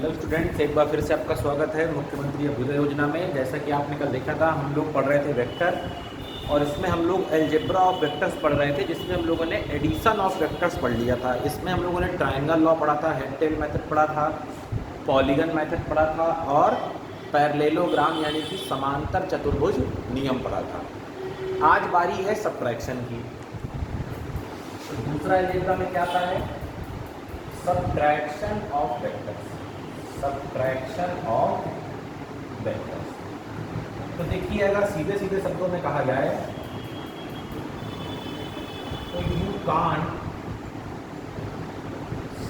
Hello students, एक बार फिर से आपका स्वागत है मुख्यमंत्री अभ्युदय योजना में। जैसा कि आपने कल देखा था, हम लोग पढ़ रहे थे वेक्टर, और इसमें हम लोग अलजेब्रा ऑफ वेक्टर्स पढ़ रहे थे, जिसमें हम लोगों ने एडिशन ऑफ वेक्टर्स पढ़ लिया था। इसमें हम लोगों ने ट्रायंगल लॉ पढ़ा था, हेड टेल मेथड पढ़ा था, पॉलीगन मेथड पढ़ा था, और पैरेललोग्राम यानी कि समांतर चतुर्भुज नियम पढ़ा था। आज बारी है सबट्रैक्शन की। तो दूसरा अलजेब्रा में क्या आता है? Subtraction of vectors. Subtraction of vectors. तो देखिए, अगर सीधे सीधे शब्दों में कहा जाए तो you can't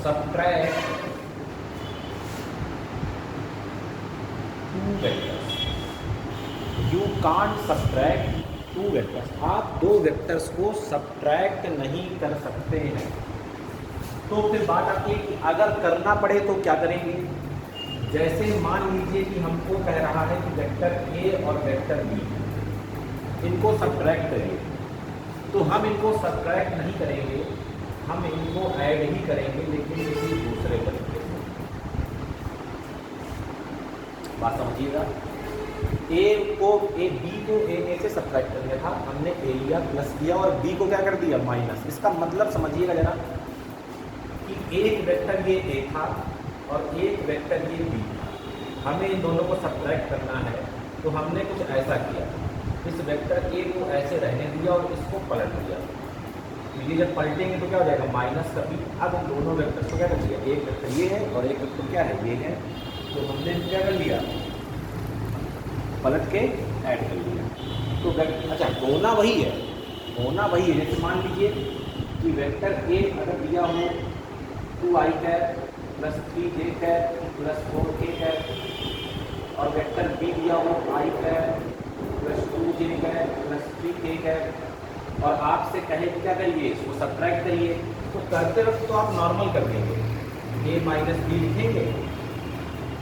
subtract two vectors. You can't subtract two vectors. आप दो वेक्टर्स को सब्ट्रैक्ट नहीं कर सकते हैं। तो फिर बात आती है कि अगर करना पड़े तो क्या करेंगे। जैसे मान लीजिए कि हमको कह रहा है कि वेक्टर ए और वेक्टर बी, इनको सब्ट्रैक्ट करिए, तो हम इनको सब्ट्रैक्ट नहीं करेंगे, हम इनको ऐड ही करेंगे, लेकिन किसी दूसरे तरीके से। बात समझिएगा। बी को ए से सब्ट्रैक्ट कर दिया था, हमने ए लिया, प्लस किया, और बी को क्या कर दिया, माइनस। इसका मतलब समझिएगा जरा कि एक वेक्टर ये ए था और एक वेक्टर ये बी था। हमें इन दोनों को सब्ट्रैक्ट करना है, तो हमने कुछ ऐसा किया, इस वेक्टर ए को ऐसे रहने दिया और इसको पलट दिया। तो ये जब पलटेंगे तो क्या हो जाएगा, माइनस का बी। अब इन दोनों वेक्टर्स को क्या कर दिया, एक वेक्टर ये है और एक वेक्टर क्या है, ये है। तो हमने क्या कर लिया, पलट के ऐड कर लिया। तो अच्छा, होना वही है, होना वही है। जैसे मान लीजिए कि वेक्टर ए अगर दिया हो 2i cap plus 3j cap plus 4k cap, और वेक्टर बी दिया हो i cap plus 2j cap plus 3k cap, और आपसे कहे कि क्या करिए, इसको सब्ट्रैक्ट करिए। तो करते वक्त तो आप नॉर्मल कर देंगे, a माइनस बी लिखेंगे।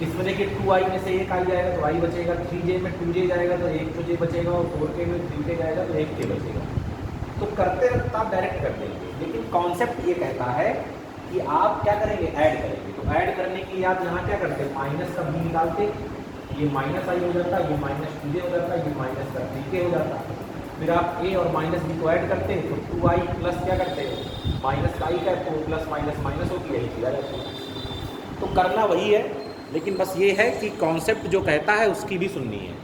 इसमें देखिए 2i में से 1 आई जाएगा तो i बचेगा, 3j में 2j जाएगा तो 1 तो j बचेगा, और 4k में 3k जाएगा तो 1k बचेगा। तो करते वक्त आप डायरेक्ट कर देंगे, लेकिन कॉन्सेप्ट ये कहता है कि आप क्या करेंगे, ऐड करेंगे। तो ऐड करने के लिए आप यहाँ क्या करते हैं, माइनस का बी निकालते, ये माइनस आई हो जाता, ये माइनस 2j हो जाता, ये माइनस का 3k हो जाता। फिर आप ए और माइनस बी को ऐड करते हैं, तो 2i प्लस क्या करते हैं, माइनस का i कैप, तो प्लस माइनस माइनस होती है, यही आ जाती है। तो करना वही है, लेकिन बस ये है कि कॉन्सेप्ट जो कहता है उसकी भी सुननी है।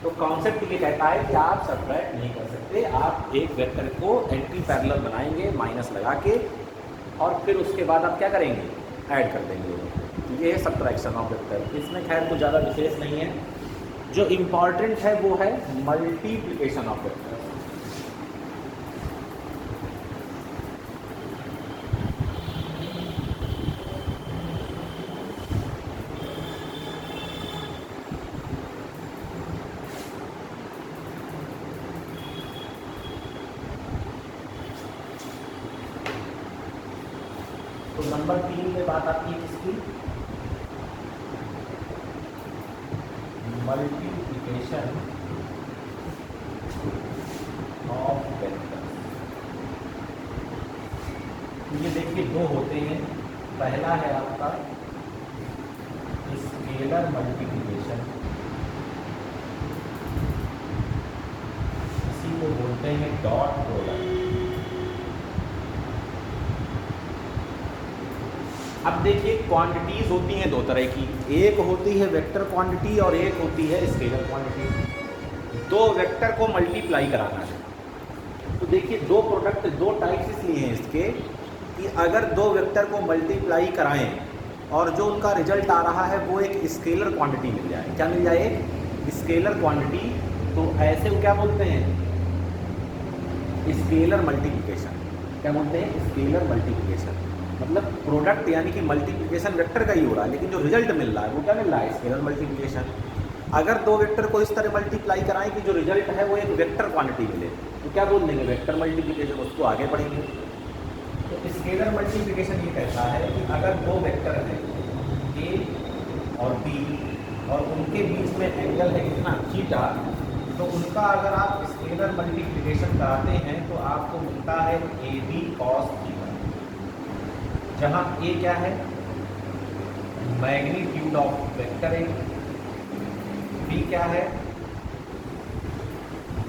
तो कॉन्सेप्ट ये कहता है कि आप सब्ट्रैक्ट नहीं कर सकते। आप एक वेक्टर को एंटी पैरेलल बनाएंगे माइनस लगा के, और फिर उसके बाद आप क्या करेंगे, ऐड कर देंगे। तो ये है सब्ट्रैक्शन ऑफ वेक्टर। इसमें खैर कुछ ज़्यादा विशेष नहीं है। जो इम्पॉर्टेंट है वो है मल्टीप्लिकेशन ऑफ वेक्टर। तो नंबर 3 में बात आती है किसकी, मल्टीप्लिकेशन ऑफ वेक्टर। ये देखिए दो होते हैं। पहला है आपका स्केलर मल्टीप्लिकेशन, इसी को बोलते हैं डॉट प्रोडक्ट। अब देखिए, क्वांटिटीज होती हैं दो तरह की, एक होती है वेक्टर क्वांटिटी और एक होती है स्केलर क्वांटिटी। दो वेक्टर को मल्टीप्लाई कराना है। तो देखिए, दो प्रोडक्ट, दो टाइप्स इसलिए हैं इसके कि अगर दो वेक्टर को मल्टीप्लाई कराएं और जो उनका रिजल्ट आ रहा है वो एक स्केलर क्वांटिटी मिल जाए। क्या मिल जाए, एक स्केलर क्वांटिटी। तो ऐसे वो क्या बोलते हैं, स्केलर मल्टीप्लिकेशन। क्या बोलते हैं, स्केलर मल्टीप्लिकेशन। मतलब प्रोडक्ट यानी कि मल्टीप्लिकेशन वेक्टर का ही हो रहा है, लेकिन जो रिजल्ट मिल रहा है वो क्या मिल रहा है, स्केलर मल्टीप्लिकेशन। अगर दो वेक्टर को इस तरह मल्टीप्लाई कराएं कि जो रिजल्ट है वो एक वेक्टर क्वांटिटी मिले, तो क्या बोल देंगे, वेक्टर मल्टीप्लिकेशन। उसको आगे पढ़ेंगे। तो स्केलर मल्टीप्लिकेशन ये कहता है कि अगर दो वेक्टर हैं ए और बी, और उनके बीच में एंगल है कितना, थीटा, तो उनका अगर आप स्केलर मल्टीप्लिकेशन कराते हैं तो आपको मिलता है ए बी कॉस थीटा। जहाँ ए क्या है, magnitude of vector A, B क्या है,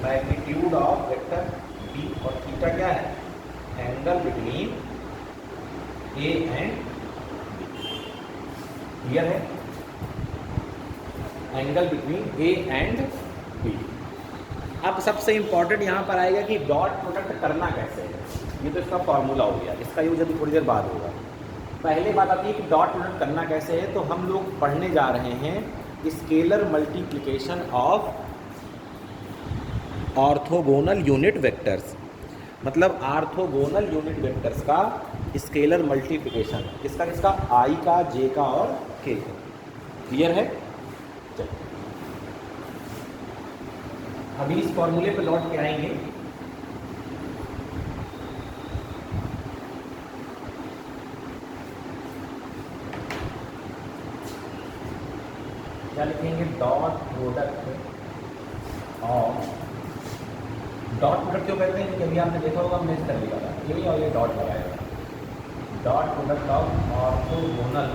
मैग्नीट्यूड ऑफ वेक्टर बी, और थीटा क्या है, angle between A and B. Clear है, angle between A and B. अब सबसे इंपॉर्टेंट यहाँ पर आएगा कि डॉट प्रोडक्ट करना कैसे है। ये तो इसका फॉर्मूला हो गया, इसका यूज अभी थोड़ी देर बाद होगा। पहले बात आती है कि डॉट प्रोडक्ट करना कैसे है, तो हम लोग पढ़ने जा रहे हैं scalar multiplication of orthogonal unit vectors, मतलब ऑर्थोगोनल यूनिट वेक्टर्स का स्केलर मल्टीप्लिकेशन, किसका किसका, आई का, जे का और के का। क्लियर है, चलिए अभी इस फॉर्मूले पे लौट के आएंगे। क्या लिखेंगे, डॉट प्रोडक्ट और डॉट प्रोडक्ट क्यों कहते हैं, क्योंकि अभी आपने देखा होगा हमने कर लिया था ये, और ये डॉट लगाया था। Dot product of orthogonal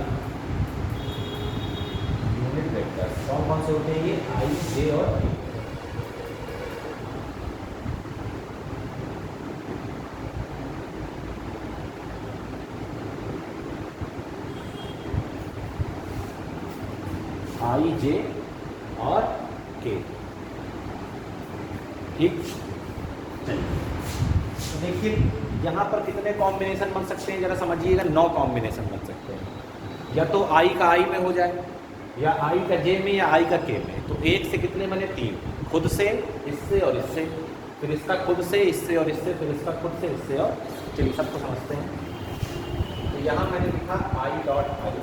unit vectors कौन कौन से होते हैं, ये आई, जे और के। आई, जे और के, ठीक। चलिए तो देखिए यहाँ पर कितने कॉम्बिनेशन बन सकते हैं, जरा समझिएगा, 9 कॉम्बिनेशन बन सकते हैं। या तो आई का आई में हो जाए, या आई का जे में, या आई का के में। तो एक से कितने बने, 3, खुद से, इससे और इससे, फिर इसका खुद से, इससे और इससे, फिर इसका खुद से, इससे और, चलिए सबको समझते हैं। तो यहाँ मैंने लिखा आई डॉट आई,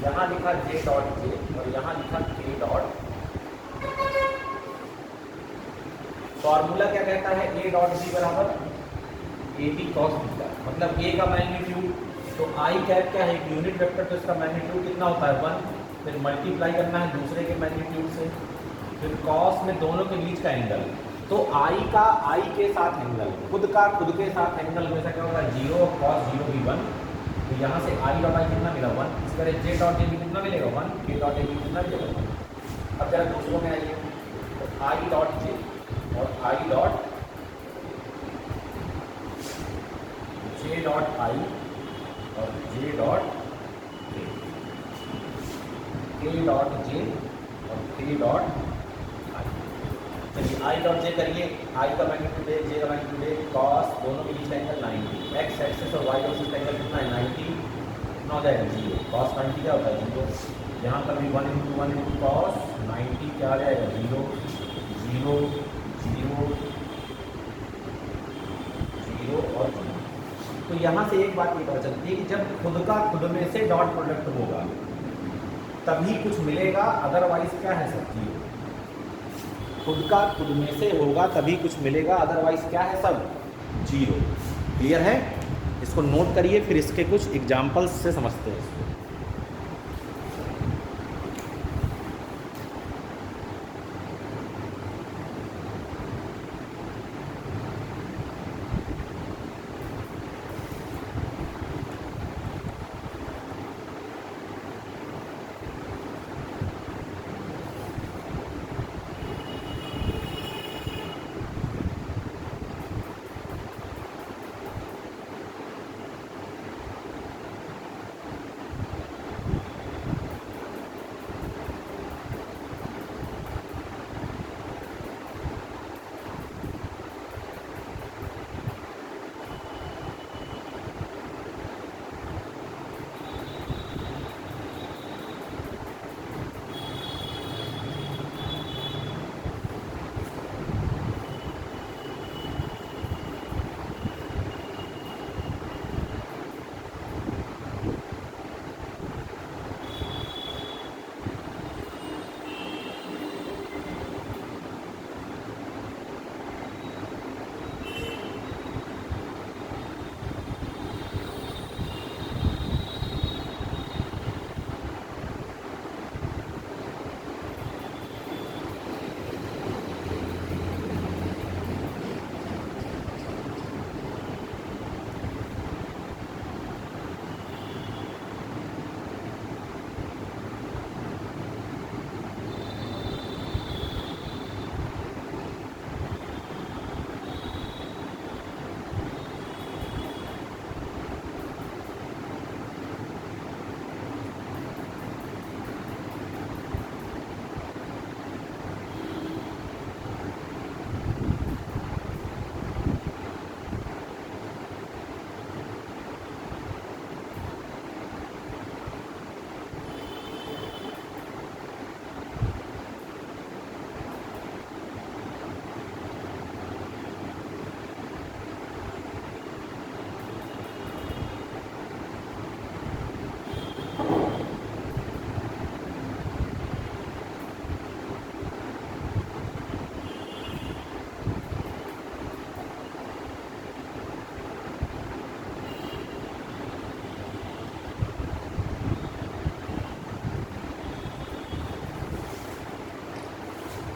यहाँ लिखा जे डॉट जे, और यहाँ लिखा के डॉट। फॉर्मूला क्या कहता है, ए डॉट बी बराबर ए बी कॉस थीटा, मतलब ए का मैग्नीट्यूड, तो आई कैप क्या है, एक यूनिट वेक्टर, तो इसका मैग्नीट्यूड कितना होता है, 1, फिर मल्टीप्लाई करना है दूसरे के मैग्नीट्यूड से, फिर कॉस में दोनों के बीच का एंगल, तो आई का आई के साथ एंगल, खुद का खुद के साथ एंगल हमेशा क्या होगा, 0, कॉस 0 भी 1, तो यहाँ से आई डॉट आई कितना मिला, 1, इस तरह जे डॉट जे भी कितना मिलेगा, 1, के डॉट ए भी कितना मिलेगा, 1। अब जरा दूसरों में आइए, तो आई डॉट जे और I dot J dot I और जे डॉट के डॉट जे और के डॉट आई। चलिए आई डॉट जे करिए, आई का मैग्नीट्यूड है, जे का मैग्नीट्यूड है, कॉस दोनों के बीच का एंगल 90, एक्स एक्सिस और वाई एक्सिस का एंगल कितना है, 90, कितना हो जाएगा, 0, कॉस 90 क्या होता है, 0, यहाँ पर भी 1 × 1 × कॉस 90 क्या आ जाएगा, 0, 0, 0, 0 और 0। तो यहाँ से एक बात ये पता चलती है कि जब खुद का खुद में से डॉट प्रोडक्ट होगा तभी कुछ मिलेगा, अदरवाइज क्या है सब 0। खुद का खुद में से होगा तभी कुछ मिलेगा, अदरवाइज क्या है, सब 0। क्लियर है, इसको नोट करिए, फिर इसके कुछ एग्जाम्पल्स से समझते हैं इसको।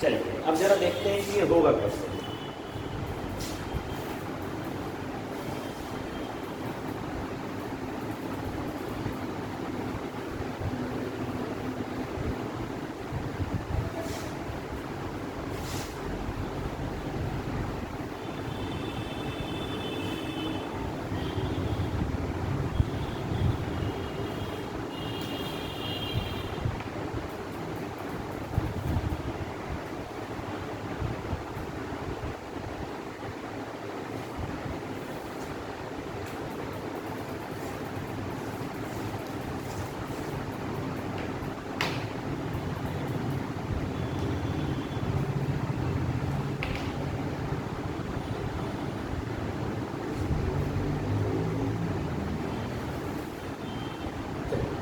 चलिए अब जरा देखते हैं कि ये होगा कैसे।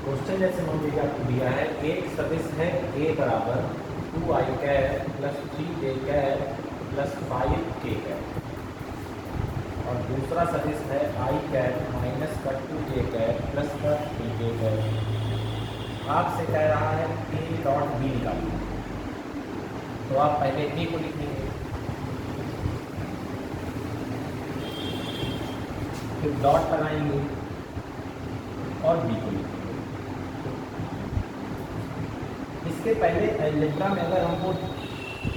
क्वेश्चन जैसे मान लीजिए आपको दिया है एक सदिश है a बराबर 2i कैर प्लस 3j कैर प्लस 5k कैर, और दूसरा सदिश है i कैर माइनस का 2j कैर प्लस का 3j कैर। आपसे कह रहा है a डॉट b निकालिए, तो आप पहले a को लिखेंगे, फिर डॉट लगाएंगे और b को लिखेंगे। इसके पहले अलजेब्रा में अगर हमको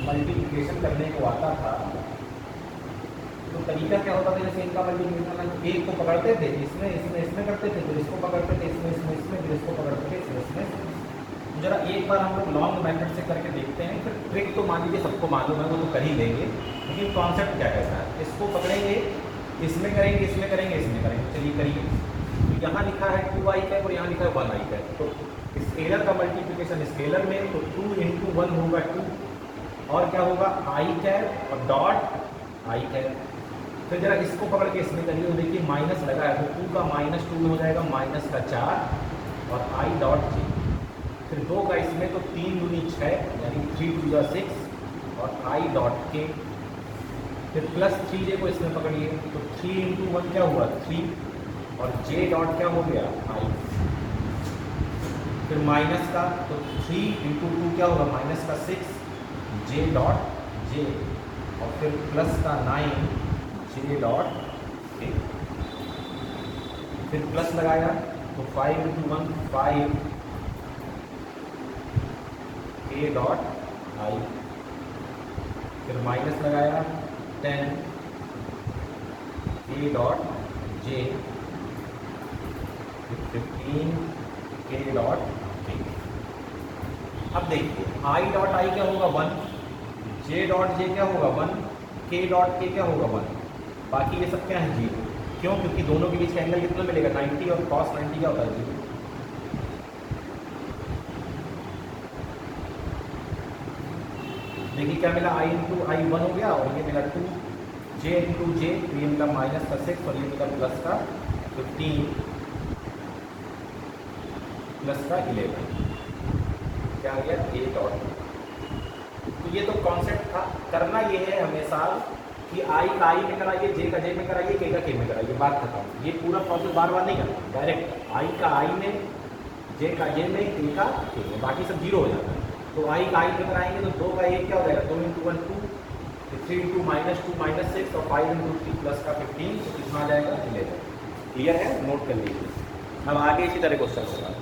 मल्टीप्लिकेशन करने को आता था तो तरीका क्या होता था, जैसे इनका मल्टीप्लिकेशन एक को पकड़ते थे इसमें इसमें इसमें करते थे, फिर इसको पकड़ते थे इसमें इसमें इसमें, फिर इसको पकड़ते थे इसमें इसमें। जरा एक बार हम लोग लॉन्ग मेथड से करके देखते हैं, फिर ट्रिक तो मान लीजिए सबको मालूम है, वो तो कर ही देंगे, लेकिन कॉन्सेप्ट क्या कहता है। इसको पकड़ेंगे, इसमें करेंगे, इसमें करेंगे, इसमें करेंगे। चलिए करिए। तो यहाँ लिखा है 2i कैप और यहाँ लिखा है 1i कैप, तो स्केलर का मल्टीप्लिकेशन स्केलर में तो 2 × 1 होगा 2, और क्या होगा i कैप और डॉट i कैप। फिर जरा इसको पकड़ के इसमें करिए, तो देखिए माइनस लगा है, तो 2 का माइनस 2 में हो जाएगा माइनस का 4 और i डॉट j। फिर 2 का इसमें तो 3 दूनी 6 यानी 3 2 6 और i डॉट k। फिर प्लस 3j को इसमें पकड़िए, तो 3 × 1 क्या हुआ 3 और j डॉट क्या हो गया i। फिर माइनस का तो 3 × 2 क्या होगा माइनस का 6 j डॉट j, और फिर प्लस का 9 j डॉट k। फिर प्लस लगाया तो 5 × 1 5 k डॉट i। फिर माइनस लगाया 10 k dot j, 15 k dot k। अब देखिए i डॉट i क्या होगा 1, j डॉट j क्या होगा 1, k डॉट k क्या होगा 1, बाकी ये सब क्या है 0। क्यों? क्योंकि दोनों के बीच का एंगल कितना मिलेगा 90, और cos 90 क्या होता है 0। देखिए क्या मिला i × i 1 हो गया, और ये मिला 2 j × j, तो ये मिला माइनस का 6 और ये मिला प्लस का 15 प्लस का 11, क्या आ गया a डॉट। तो ये तो कॉन्सेप्ट था। करना ये है हमेशा कि i का i में कराइए, j का j में कराइए, k का k में कराइए, बात खत्म। ये पूरा प्रोसेस बार बार नहीं करना, डायरेक्ट i का i में, j का j में, k का k में, बाकी सब 0 हो जाता है। तो i का i में कराएंगे तो 2 का 1 क्या हो जाएगा 2 × 1 2, 3 × -2 -6 और 5 × 3 प्लस का 15, तो कितना आ जाएगा 11। क्लियर है? नोट कर लीजिए। अब आगे इसी तरह क्वेश्चन होगा।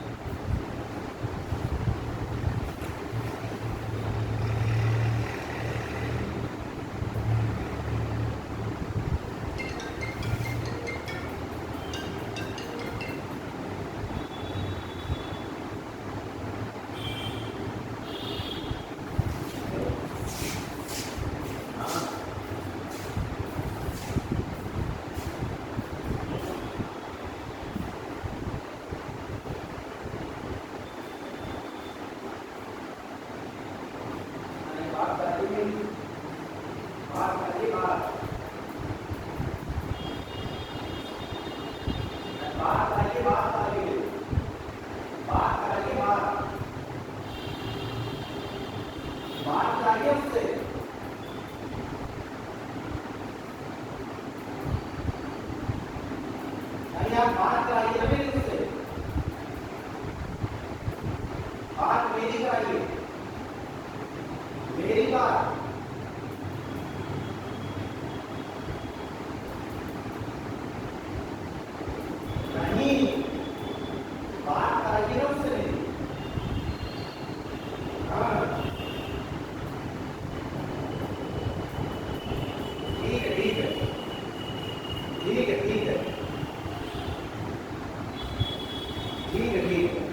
ठीक है ठीक है।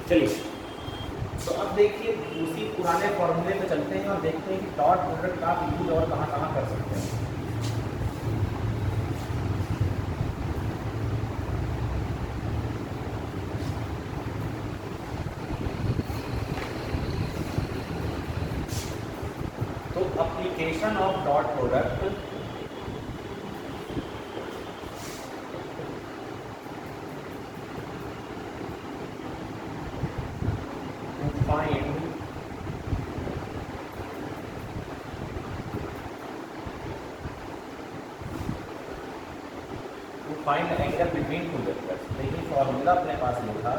चलिए, तो अब देखिए उसी पुराने फॉर्मूले पे चलते हैं और देखते हैं कि डॉट प्रोडक्ट आप यूज और कहाँ कहाँ कर सकते हैं। तो application of dot product find angle between two vectors. देखिए फॉर्मूला अपने पास लिखा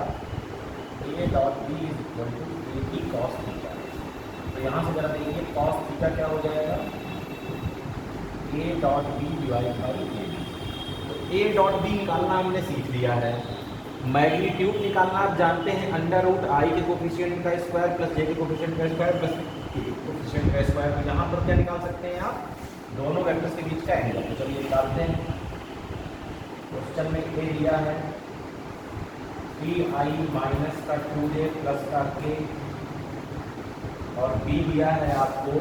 A dot B is equal to A B cos theta. तो यहाँ से जरा देखिए कॉस थीटा क्या हो जाएगा, A dot B divide by A B. तो ए डॉट बी निकालना हमने सीख लिया है। मैग्नीट्यूड निकालना आप जानते हैं, अंडर रूट आई के कोफिशिएंट का स्क्वायर प्लस जे के कोफिशिएंट का स्क्वायर प्लस के कोफिशिएंट का स्क्वायर। तो यहाँ पर क्या निकाल सकते हैं आप, दोनों वेक्टर्स के बीच का एंगल। तो चलिए निकालते हैं। क्वेश्चन में ए दिया है 3i माइनस का 2j प्लस का k, और बी दिया है आपको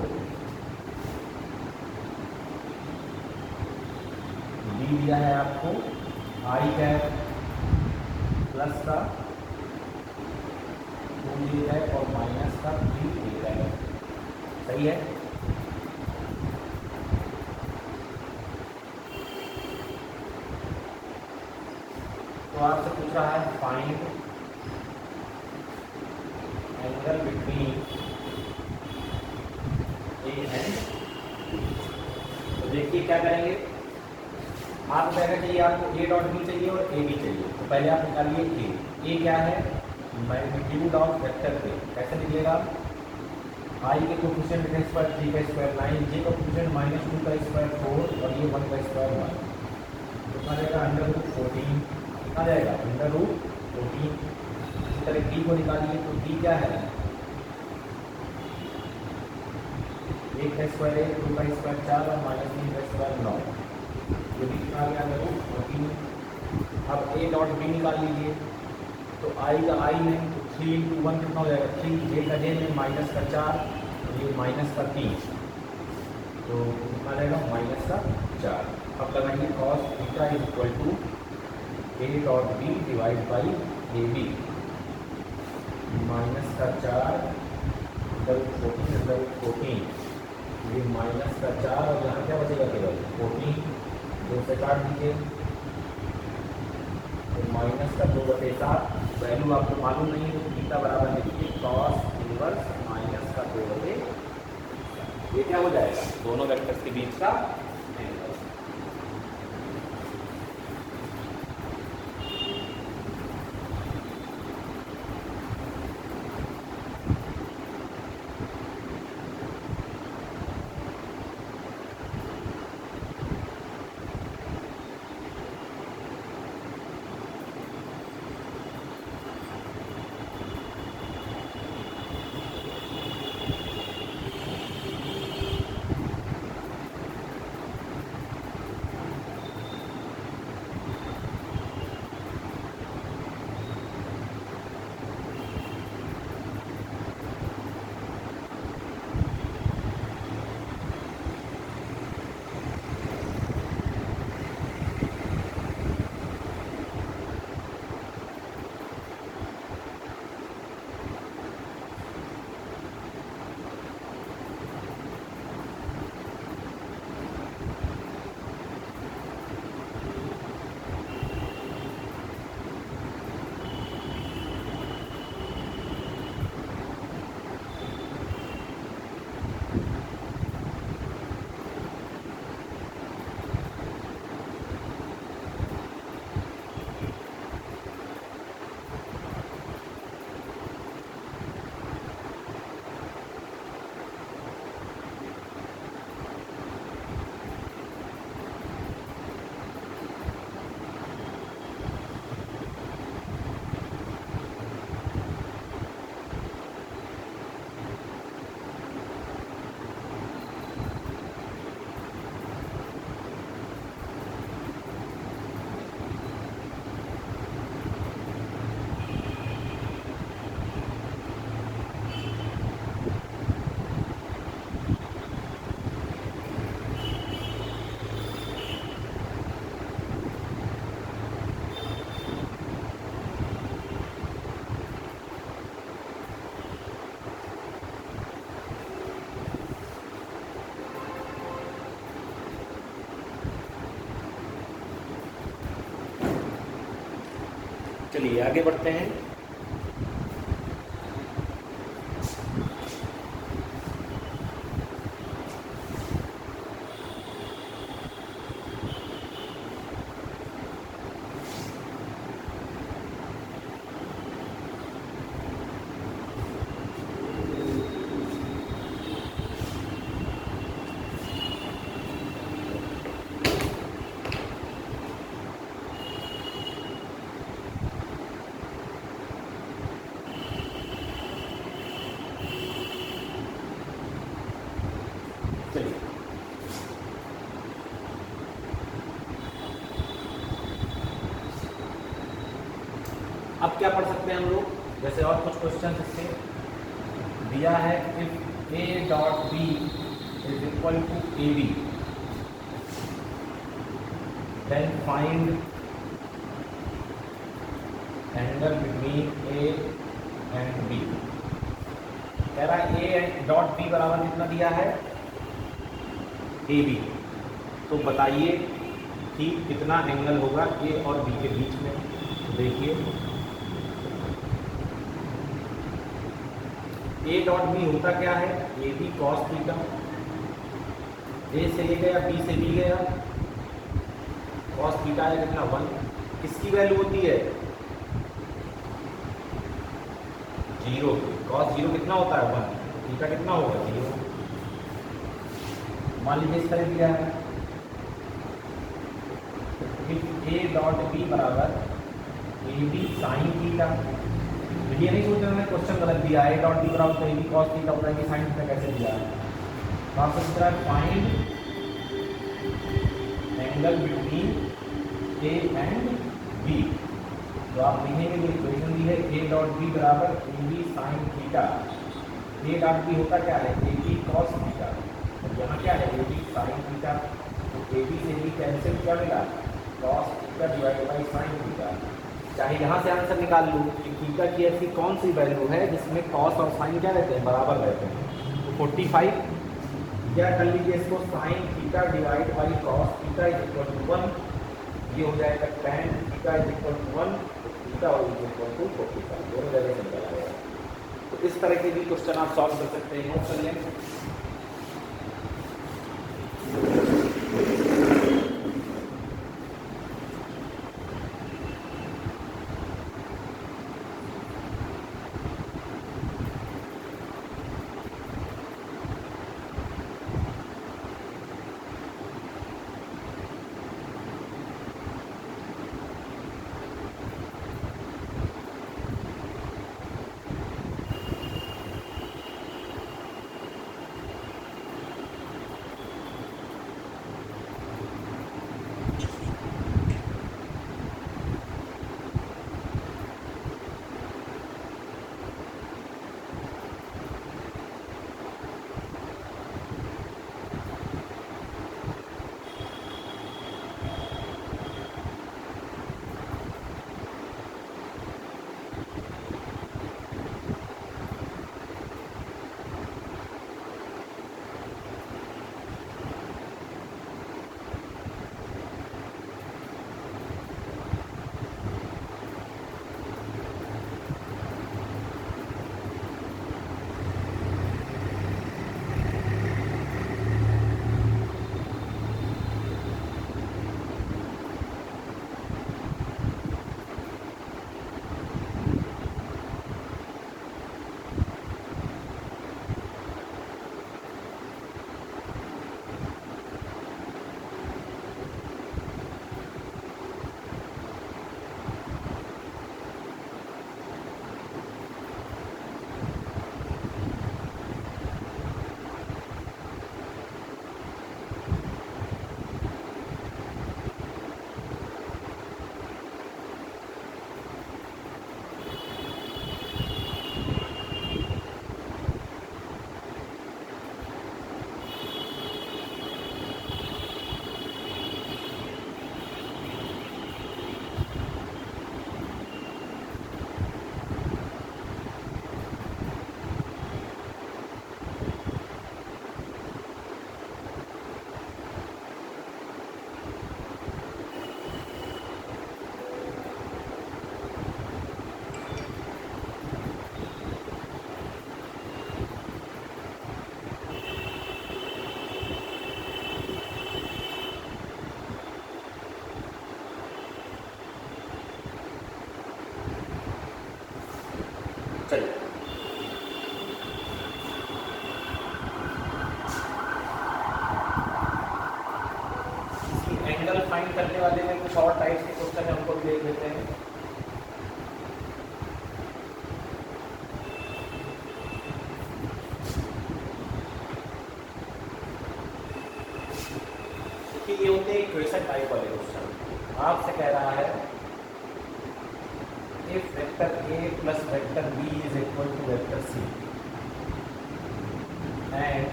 i कैप प्लस का 2j है और माइनस का 3k है। सही है। तो आपसे पूछ रहा है find angle between A and. तो देखिए क्या करेंगे, आप क्या चाहिए, आपको ए डॉट बी चाहिए और ए बी चाहिए। तो पहले आप निकालिए ए क्या है, मैग्नीट्यूड ऑफ वेक्टर ए। कैसे लीजिएगा, आई के कोफिशिएंट का स्क्वायर 3 का स्क्वायर 9, जे का कोफिशिएंट -2 का स्क्वायर 4 और ये 1 का स्क्वायर 1। तो आ जाएगा अंडर रूट 14, आ जाएगा अंडर रूट 14। इसी तरह डी को निकालिए। तो डी क्या है, 1 का स्क्वायर 1, 2 का स्क्वायर 4 और -3 का स्क्वायर 9। ये भी कितना आ गया अंडर रूट 14। अब ए डॉट बी निकाल लीजिए। तो आई का आई में तो 3 × 1 कितना हो जाएगा 3, जे का जे में माइनस का 4 और ये माइनस का 3, तो कितना आ जाएगा माइनस का 4। अब लगाइए cos theta is equal to A dot B divide by A B, minus का 4 अंडर रूट 14, ये माइनस का 4 और यहाँ क्या बचेगा केवल 14, 2 से काट दीजिए। तो माइनस का 2/7, वैल्यू आपको मालूम नहीं है तो थीटा बराबर लिखिए कॉस इनवर्स माइनस का 2/7। ये क्या हो जाएगा, दोनों वेक्टर्स के बीच का एंगल। चलिए आगे बढ़ते हैं। अब क्या पढ़ सकते हैं हम लोग, जैसे और कुछ क्वेश्चन इससे दिया है, if A dot B is equal to A B then find angle between A and B. कह रहा है ए डॉट बी बराबर कितना दिया है, ए बी। तो बताइए कि कितना एंगल होगा ए और बी के बीच में। देखिए ए डॉट बी होता क्या है, ए बी कॉस थीटा, ए से ए गया बी से बी गया, कॉस थीटा है कितना 1, किसकी वैल्यू होती है 0, कॉस 0 कितना होता है 1, थीटा कितना होगा 0। मान लीजिए इस तरह दिया है, इफ ए डॉट बी बराबर ए बी साइन थीटा। ये नहीं सोचना मैंने क्वेश्चन गलत दिया है, ए डॉट बी बराबर तो ए बी कॉस थीटा होता है कि साइन थीटा कैसे दिया है। तो आप सोच रहा है find angle between A and B. तो आप लिखेंगे जो इक्वेशन दी है ए डॉट बी बराबर A B sine theta. A dot B होता क्या है, ए बी कॉस थीटा, और यहाँ क्या है ए बी साइन थीटा। तो ए बी से बी कैंसिल क्या मिला, cos theta divide by sine theta. चाहे यहाँ से आंसर निकाल लूँ कि थीटा की ऐसी कौन सी वैल्यू है जिसमें कॉस और साइन क्या रहते हैं, बराबर रहते हैं। तो 45 क्या कर लीजिए इसको, sine theta divide by cos theta is equal to 1, ये हो जाएगा tan theta is equal to 1, theta is equal to 45, दोनों जगह से निकल आएगा। तो इस तरह के भी क्वेश्चन आप सॉल्व कर सकते हैं। नोट कर लें। एंगल फाइंड करने वाले में कुछ और टाइप्स के क्वेश्चन है, उनको भी देख लेते हैं। देखिए ये होते हैं इक्वेशन टाइप वाले क्वेश्चन। आपसे कह रहा है if vector a plus vector b is equal to vector c and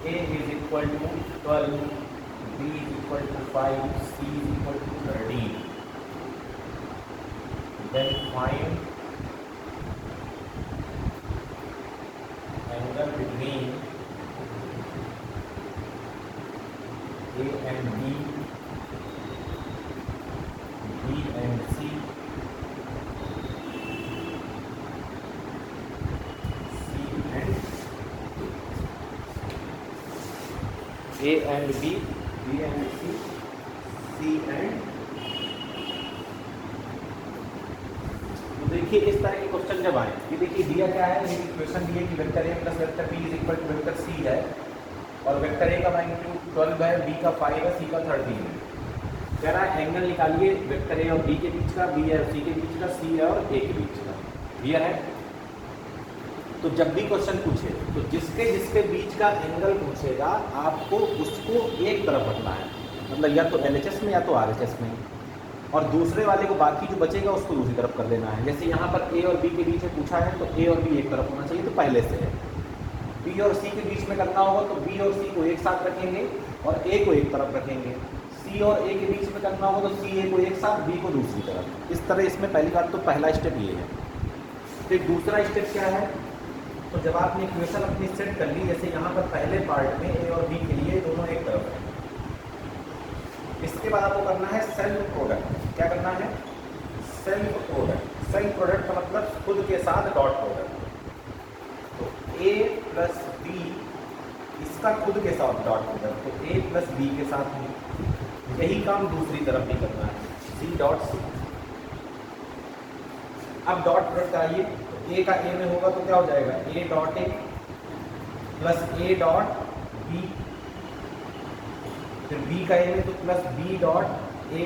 a is equal to 12, b is equal to 5, c is equal to 13. Then find angle between a and b, b and c, A and B, B and C, C and तो देखिए इस तरह के question जब आए कि देखिए दिया क्या है, ये इक्वेशन दी है कि vector A plus vector B is equal to vector C है और वेक्टर A का मैग्नीट्यूड 12 है, B का 5 है, C का 13 है। कह रहा है एंगल निकालिए वेक्टर A और B के बीच का, B है और C के बीच का, C है और A के बीच का। क्लियर है? तो जब भी क्वेश्चन पूछे तो जिसके जिसके बीच का एंगल पूछेगा आपको उसको एक तरफ रखना है, मतलब या तो LHS में या तो RHS में, और दूसरे वाले को बाकी जो बचेगा उसको दूसरी तरफ कर देना है। जैसे यहाँ पर A और B के बीच में पूछा है तो A और B एक तरफ होना चाहिए, तो पहले से है। B और C के बीच में करना होगा तो B और C को एक साथ रखेंगे और A को एक तरफ रखेंगे। C और A के बीच में करना होगा तो C A को एक साथ, B को दूसरी तरफ। इस तरह इसमें पहली बात तो पहला स्टेप ये है। फिर दूसरा स्टेप क्या है, तो जब आपने इक्वेशन अपनी सेट कर ली, जैसे यहाँ पर पहले पार्ट में A और B के लिए दोनों एक तरफ है, इसके बाद आपको करना है सेल्फ प्रोडक्ट। क्या करना है? Self product. सेल्फ प्रोडक्ट का मतलब खुद के साथ डॉट प्रोडक्ट। तो A प्लस B इसका खुद के साथ डॉट प्रोडक्ट, तो A प्लस B के साथ ही यही काम दूसरी तरफ भी करना है, C डॉट C। अब डॉट प्रोडक्ट आइए, A का A में होगा तो क्या हो जाएगा, A dot A plus A dot B, फिर B का A में तो प्लस B डॉट A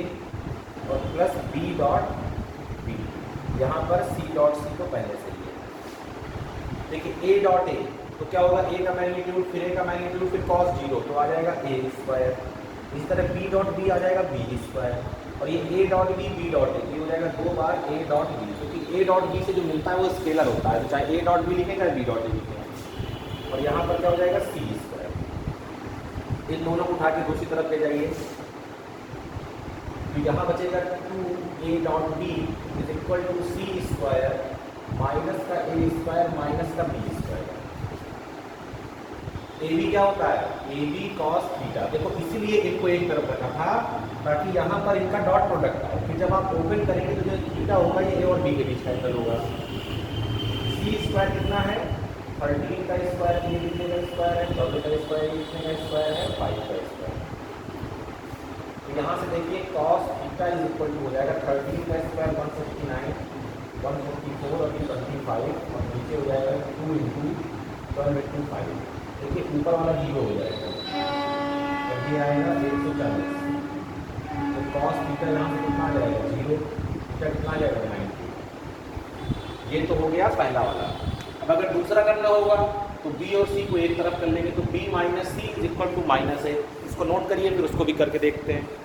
और प्लस B डॉट B। यहाँ पर C डॉट C तो पहले से ही है। देखिए A डॉट A तो क्या होगा, A का मैग्नीट्यूड फिर A का मैग्नीट्यूड फिर cos 0 तो आ जाएगा A स्क्वायर। इस तरह B डॉट B आ जाएगा B स्क्वायर, और ये A dot B B dot A ये हो जाएगा 2 बार A डॉट B, क्योंकि A डॉट B से जो मिलता है वो स्केलर होता है, तो चाहे A डॉट B लिखें चाहे B डॉट A लिखें। और यहाँ पर क्या हो जाएगा C स्क्वायर। इन दोनों को उठा के दूसरी तरफ ले जाइए तो यहाँ बचेगा 2A dot B is equal to C square minus का A स्क्वायर माइनस का B स्क्वायर। AB क्या होता है, AB cos थीटा। देखो इसीलिए इनको एक तरफ रखा था ताकि यहाँ पर इनका डॉट प्रोडक्ट आए, फिर जब आप ओपन करेंगे तो जो थीटा होगा ये A और B के बीच का एंगल होगा। C स्क्वायर कितना है, 13 का स्क्वायर A लिखने का स्क्वायर है, 14 का स्क्वायर लिखने का स्क्वायर है, 5 का स्क्वायर। तो यहाँ से देखिए cos theta is equal to हो जाएगा 13 का स्क्वायर 159, 154 और 25 और नीचे हो जाएगा 2 इंटू 12 इंटू 5। देखिए ऊपर वाला 0 हो जाएगा, जब ये आएगा 140, तो cos थीटा यहाँ से कितना आ जाएगा 0, थीटा कितना आ जाएगा 90। ये तो हो गया पहला वाला। अब अगर दूसरा करना होगा तो B और C को एक तरफ कर लेंगे, तो B minus C is equal to minus A। इसको नोट करिए, फिर उसको भी करके देखते हैं।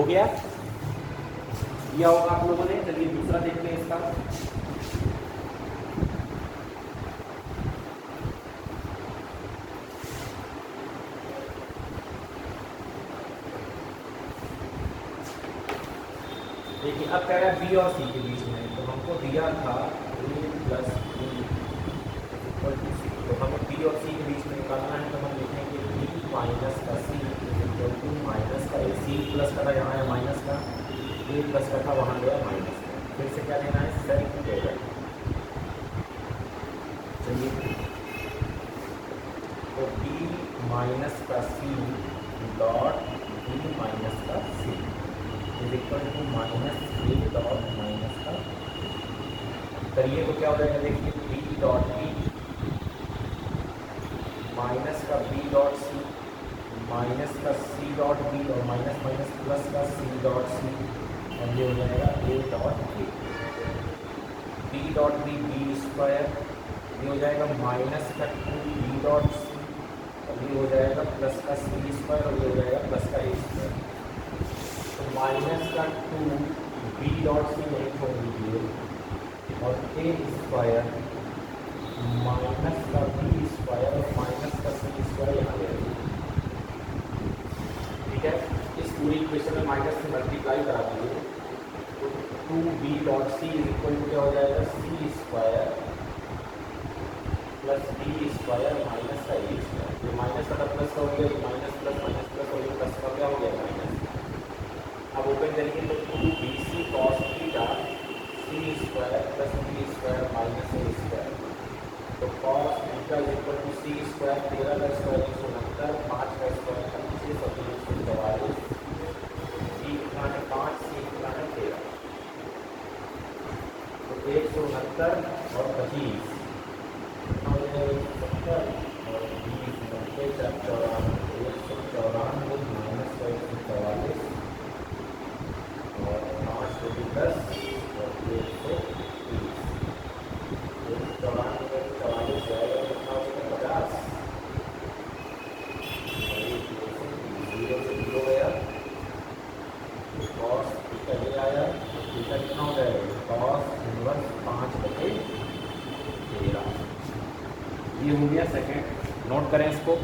हो गया, किया होगा आप लोगों ने। चलिए दूसरा देखते हैं इसका। देखिए अब कह रहा है बी और सी के बीच में, तो हमको दिया था ए प्लस बी इक्वल टू सी, तो हमें बी और सी के बीच में निकालना है। तो हम लिखेंगे बी माइनस का सी इक्वल टू माइनस का ए। सी प्लस का था, यहाँ है माइनस का, ए प्लस का था, वहाँ गया माइनस का। फिर से क्या लेना है, सेल्फ प्रोडक्ट। चलिए तो बी माइनस का सी डॉट बी माइनस का C is equal to minus A dot minus का। करिए तो क्या हो जाएगा, देखिए बी डॉट बी माइनस का बी डॉट सी माइनस का सी डॉट बी और माइनस माइनस प्लस का सी डॉट सी, और ये हो जाएगा A dot A. B dot B B square, ये हो जाएगा माइनस का टू बी डॉट सी, और ये हो जाएगा प्लस का सी स्क्वायर, और ये हो जाएगा प्लस का ए स्क्वायर। तो माइनस का टू बी डॉट सी नहीं छोड़ दीजिए, और ए स्क्वायर माइनस का बी स्क्वायर और माइनस का सी स्क्वायर यहाँ ले आइए। ठीक है, इस पूरी इक्वेशन में माइनस से मल्टीप्लाई करा दीजिए, तो two B dot C is equal to क्या हो जाएगा, C square plus B square minus का ए स्क्वायर। ये माइनस का प्लस का हो गया, ये माइनस प्लस और ये प्लस का क्या हो गया, माइनस। अब ओपन करेंगे तो two B C cos theta C square plus B square minus A square. तो cos theta is equal to C square, 13 का स्क्वायर 169, 5 का स्क्वायर 25 और 144। सी कितना है 5, सी कितना है 13, तो 169 और 25 कितना हो जाएगा 170 और 20 90 94 194 माइनस का 144 और 5 को भी 10 और 130, 194 44 जाएगा, कितना हो जाएगा 50, जीरो से जीरो गया, कॉस थीटा ये आया, थीटा कितना हो जाएगा, कॉस इनवर्स 5/13। ये हो गया सेकेंड, नोट करें इसको।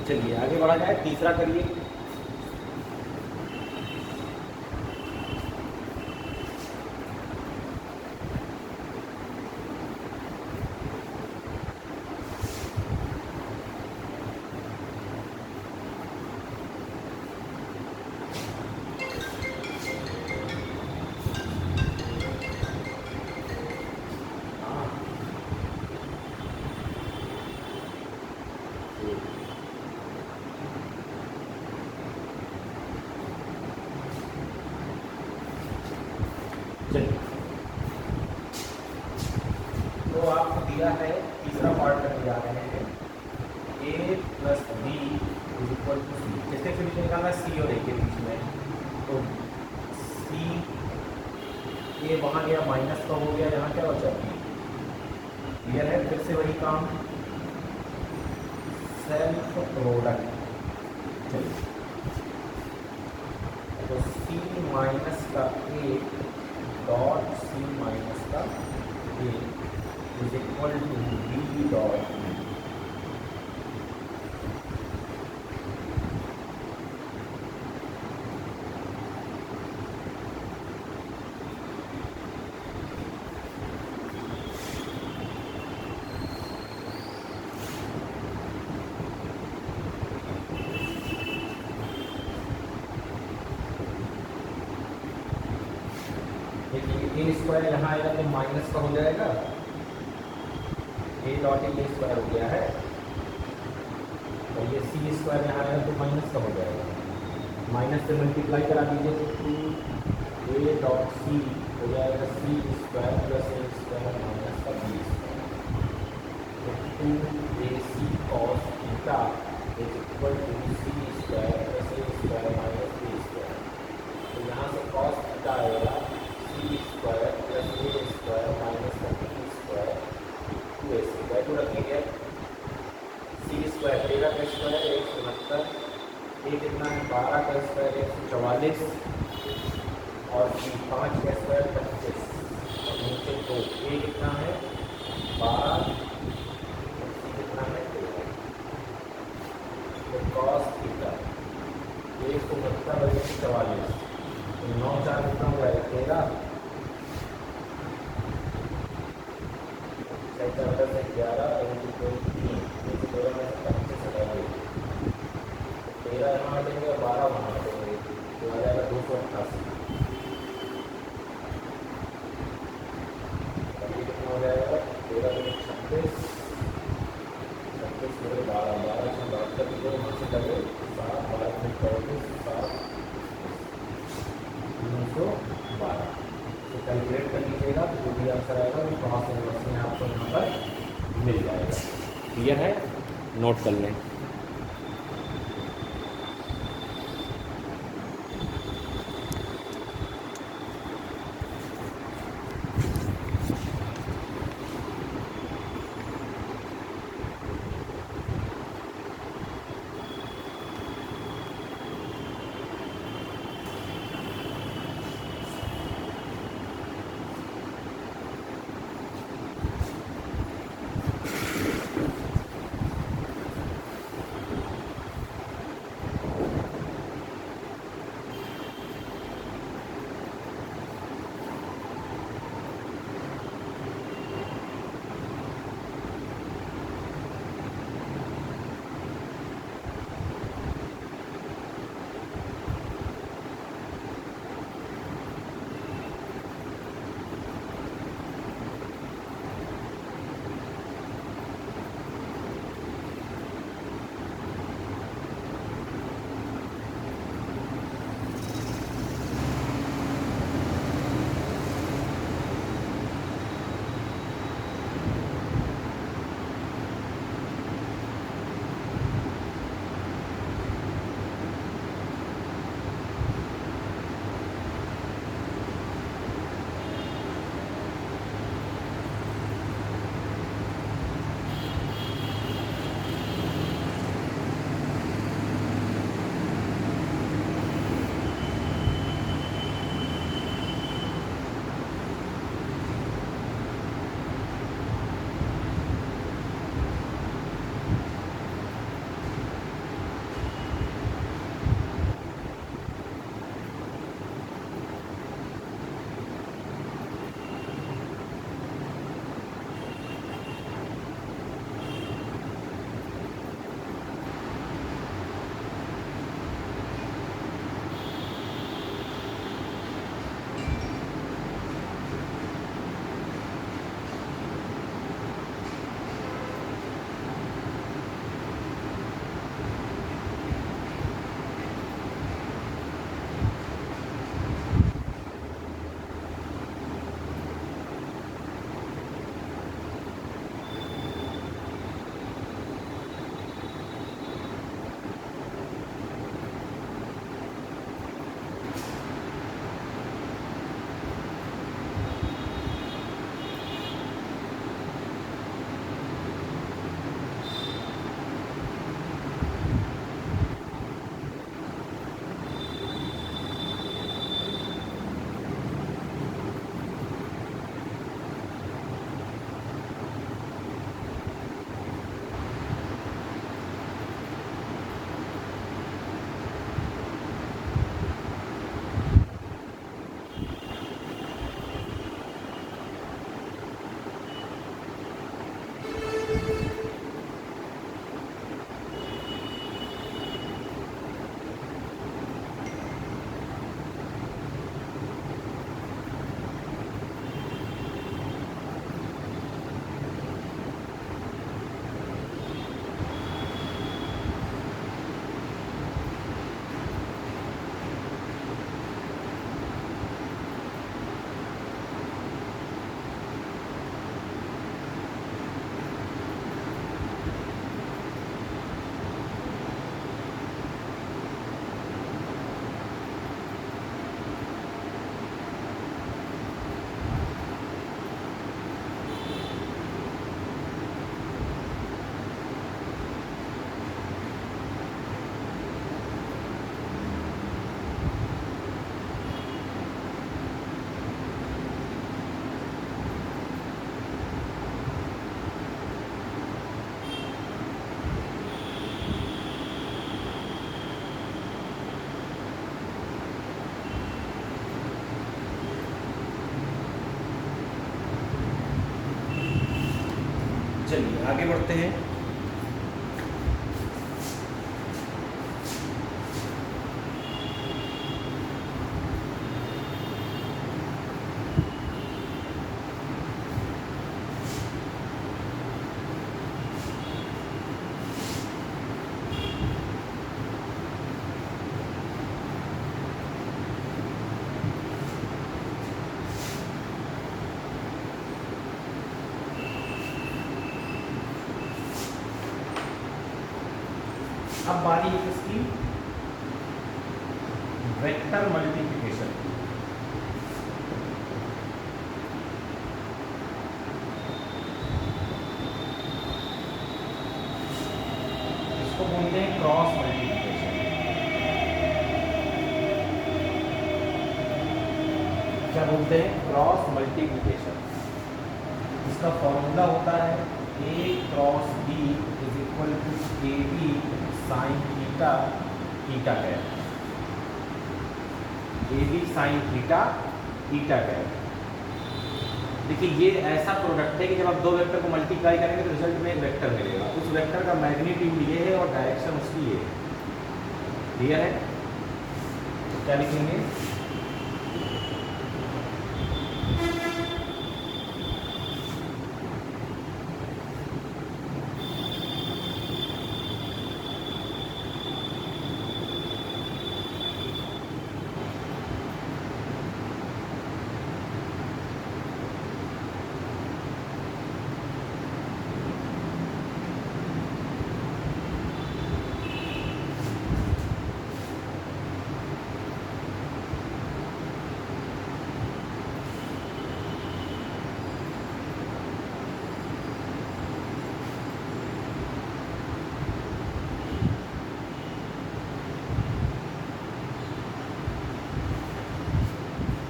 चलिए आगे बढ़ा जाए, तीसरा करिए। चलिए, तो आपको दिया है, तीसरा पार्ट करने जा रहे हैं, a plus B is equal to C. किसके बीच में निकालना है? सी और ए के बीच में। तो सी, ए वहाँ गया माइनस का हो गया, यहाँ क्या बचा बी। क्लियर है? फिर से वही काम, सेल्फ प्रोडक्ट। चलिए, तो सी माइनस का ए डॉट सी माइनस का A is equal to B dot B. देखिए ए स्क्वायर यहाँ आएगा तो माइनस का हो जाएगा, ए डॉट ए स्क्वायर हो गया है, और ये सी स्क्वायर यहाँ आएगा तो माइनस का हो जाएगा। माइनस से मल्टीप्लाई करा दीजिए तो टू ए डॉट सी हो जाएगा C square plus A square minus का बी स्क्वायर। तो two A C cos theta is equal to C square plus A square minus B square. तो यहाँ से कॉस थीटा आएगा C square plus A square minus का B square two A C. Value रखेंगे C square 13 का square 169, ए कितना है 12 का स्क्वायर 144, और सी 5 का स्क्वायर 25, और नीचे तो ए कितना है 12 और सी कितना है 13। तो कॉस थीटा 169 और 144, तो 9 4 कितना हो जाएगा 13, 14 से 11 3 13 में 25 हटाएंगे, 13 यहाँ हटेंगे और 12 वहाँ हटेंगे, तो आ जाएगा 288। ये कितना हो जाएगा 13 में 36, 36 में 12, 12 से 72 की वहाँ से लगे 7, 12 में 34, 7 312। तो कैलकुलेट कर लीजिएगा, तो जो भी आंसर आएगा वो क्रॉस इनवर्स में आपको यहाँ पर मिल जाएगा। क्लियर है? नोट कर लें। चलिए आगे बढ़ते हैं। अब बारी है इसकी वेक्टर मल्टीप्लिकेशन। इसको बोलते हैं क्रॉस मल्टीप्लिकेशन। क्या बोलते हैं? Cross multiplication. इसका फॉर्मूला होता है a cross b is equal to ab sine theta theta cap. AB sine theta theta cap. देखिए ये ऐसा प्रोडक्ट है कि जब आप दो वेक्टर को मल्टीप्लाई करेंगे तो रिजल्ट में एक वेक्टर मिलेगा। उस वेक्टर का मैग्नीट्यूड ये है और डायरेक्शन उसकी ये है। क्लियर है? तो क्या लिखेंगे?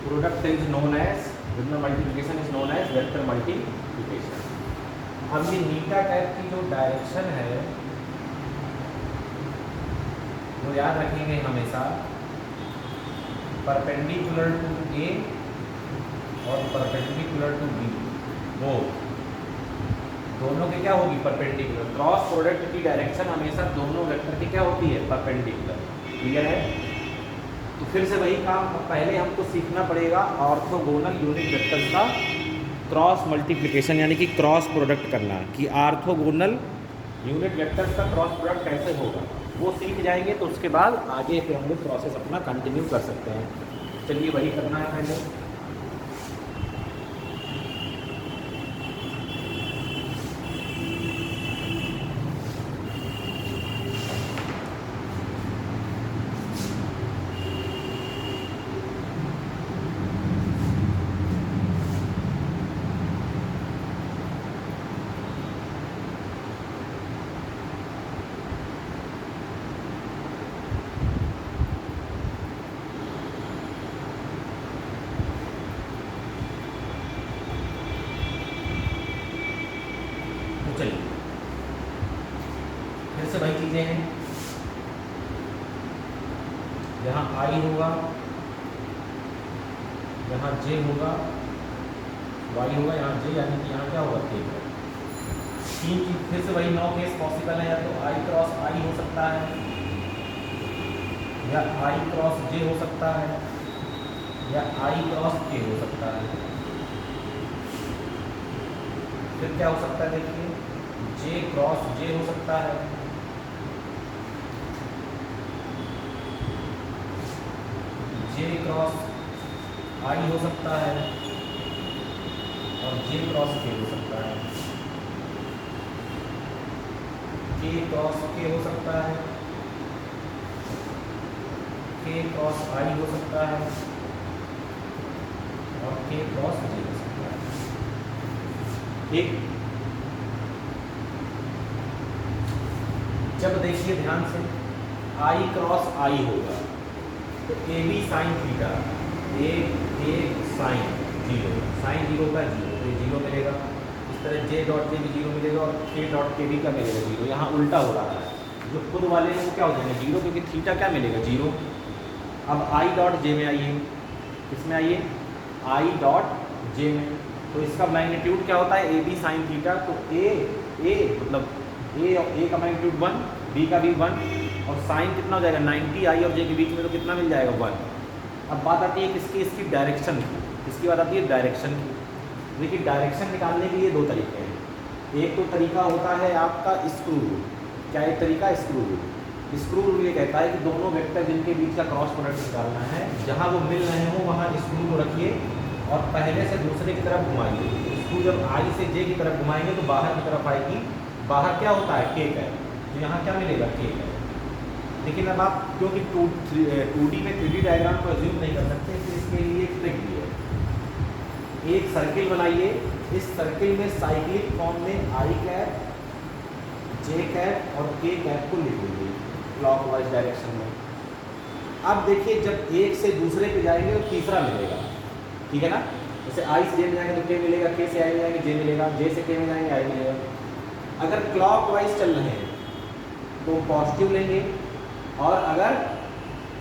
Product is known as, with the multiplication is known as vector multiplication। अब ये नीटा टाइप की जो डायरेक्शन है वो याद रखेंगे हमेशा, परपेंडिकुलर टू ए और परपेंडिकुलर टू बी, वो दोनों के क्या होगी? परपेंडिकुलर। क्रॉस प्रोडक्ट की डायरेक्शन हमेशा दोनों वेक्टर की क्या होती है? परपेंडिकुलर। क्लियर है? तो फिर से वही काम, पहले हमको सीखना पड़ेगा ऑर्थोगोनल यूनिट वेक्टर्स का क्रॉस मल्टीप्लिकेशन यानी कि क्रॉस प्रोडक्ट करना, कि ऑर्थोगोनल यूनिट वेक्टर्स का क्रॉस प्रोडक्ट कैसे होगा। वो सीख जाएंगे तो उसके बाद आगे फिर हम लोग प्रोसेस अपना कंटिन्यू कर सकते हैं। चलिए वही करना है पहले। फिर से वही चीज़ें हैं, यहाँ आई होगा, यहाँ जे होगा, वाई होगा, यहाँ जे, यानी कि यहाँ क्या होगा? के। तीन चीज, फिर से वही 9 केस पॉसिबल है। या तो आई क्रॉस आई हो सकता है, या आई क्रॉस जे हो सकता है, या आई क्रॉस के हो सकता है। फिर क्या हो सकता है? देखिए जे क्रॉस जे हो सकता है, जे क्रॉस आई हो सकता है, और जे क्रॉस के हो सकता है, के क्रॉस के हो सकता है, के क्रॉस आई हो सकता है, और के क्रॉस जे हो सकता है। ठीक, जब देखिए ध्यान से आई क्रॉस आई होगा तो ए बी साइन थीटा, एक साइन जीरो, साइन जीरो का जीरो, तो ये जीरो मिलेगा। इस तरह जे डॉट के भी जीरो मिलेगा और के डॉट के भी का मिलेगा जीरो। यहाँ उल्टा हो रहा है, जो खुद वाले हैं वो क्या हो जाएंगे? जीरो, क्योंकि थीटा क्या मिलेगा? जीरो। अब आई डॉट जे में आइए, किसमें आइए? आई डॉट जे में, तो इसका मैग्नीट्यूड क्या होता है, ए बी साइन थीटा। तो ए मतलब ए का मैग्नीट्यूड 1, बी का भी 1, और साइन कितना हो जाएगा 90 आई और जे के बीच में, तो कितना मिल जाएगा 1। अब बात आती है किसकी, इसकी डायरेक्शन की। इसकी बात आती है डायरेक्शन की। देखिए डायरेक्शन निकालने के लिए दो तरीके हैं। एक तो तरीका होता है आपका स्क्रू रूल। क्या एक तरीका, स्क्रू रूल। स्क्रू रूल ये कहता है कि दोनों वेक्टर जिनके बीच का क्रॉस प्रोडक्ट निकालना है, जहाँ वो मिल रहे हो वहाँ स्क्रू को रखिए और पहले से दूसरे की तरफ घुमाइए। स्क्रू जब आई से जे की तरफ घुमाएंगे तो बाहर की तरफ आएगी। बाहर क्या होता है, केक है, तो यहाँ क्या मिलेगा, केक है। लेकिन अब आप क्योंकि 2D में 3D डायग्राम को अज्यूम नहीं कर सकते, तो इसके लिए एक ट्रिक भी है। एक सर्किल बनाइए, इस सर्किल में साइक्लिक फॉर्म में आई कैप, जे कैप और के कैप को लिख लीजिए क्लॉकवाइज डायरेक्शन में। अब देखिए जब एक से दूसरे पे जाएंगे तो तीसरा मिलेगा, ठीक है ना। जैसे आई से जे में जाएंगे तो के मिलेगा, के से आई में जाएंगे जे मिलेगा, जे से के में जाएंगे आई मिलेगा। अगर क्लॉकवाइज चल रहे हैं तो पॉजिटिव लेंगे, और अगर